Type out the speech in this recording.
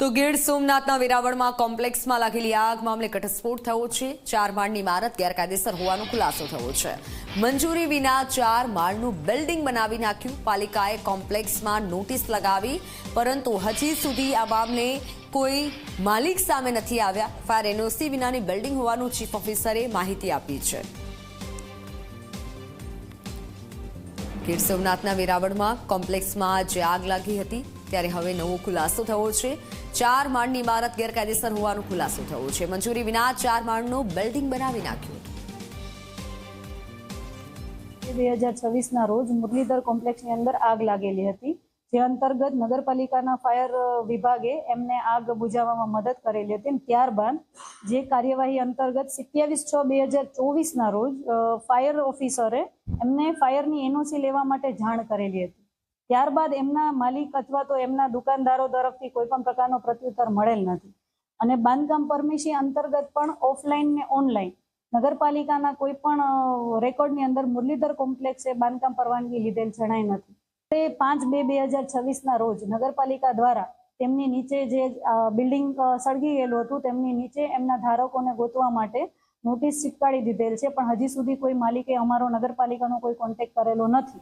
તો ગીર સોમનાથના વેરાવળમાં કોમ્પ્લેક્સમાં લાગેલી આગ મામલે ઘટસ્ફોટ થયો છે। 4 માળની ઇમારત ગેરકાયદેસર હોવાનો ખુલાસો થયો છે। મંજૂરી વિના 4 માળનું બિલ્ડિંગ બનાવી નાખ્યું। પાલિકાએ કોમ્પ્લેક્સમાં નોટિસ લગાવી, પરંતુ હજી સુધી આ મામલે કોઈ માલિક સામે નથી આવ્યા। ફાયર એનઓસી વિનાની બિલ્ડિંગ હોવાનું ચીફ ઓફિસરે માહિતી આપી છે। ગીર સોમનાથના વેરાવળમાં કોમ્પ્લેક્સમાં જે આગ લાગી હતી ત્યારે હવે નવો ખુલાસો થયો છે। 4 માળની ઇમારત ગેરકાયદેસર હોવાનો ખુલાસો થયો છે। મંજૂરી વિના 4 માળનું બિલ્ડિંગ બનાવી નાખ્યું। 2026ના રોજ મુરલીધર કોમ્પ્લેક્સની અંદર આગ લાગેલી હતી, જે અંતર્ગત નગરપાલિકાના ફાયર વિભાગે એમને આગ બુઝાવવામાં મદદ કરેલી હતી। ત્યારબાદ જે કાર્યવાહી અંતર્ગત 27/6/2024ના રોજ ફાયર ઓફિસરે એમને ફાયરની એનઓસી લેવા માટે જાણ કરેલી હતી। ત્યારબાદ એમના માલિક અથવા તો એમના દુકાનદારો તરફથી કોઈ પણ પ્રકારનો પ્રત્યુત્તર મળેલ નથી, અને બાંધકામ પરમિશન અંતર્ગત પણ ઓફલાઈન ને ઓનલાઈન નગરપાલિકાના કોઈ પણ રેકોર્ડની અંદર મુરલીધર કોમ્પ્લેક્સે બાંધકામ પરવાનગી લીધેલ જણાય નથી। 5/2/2026ના રોજ નગરપાલિકા દ્વારા તેમની નીચે જે બિલ્ડિંગ સળગી ગયેલું હતું તેમની નીચે એમના ધારકોને ગોતવા માટે નોટિસ ચીપકાવી દીધેલ છે, પણ હજી સુધી કોઈ માલિકે અમારો નગરપાલિકાનો કોઈ કોન્ટેક્ટ કરેલો નથી।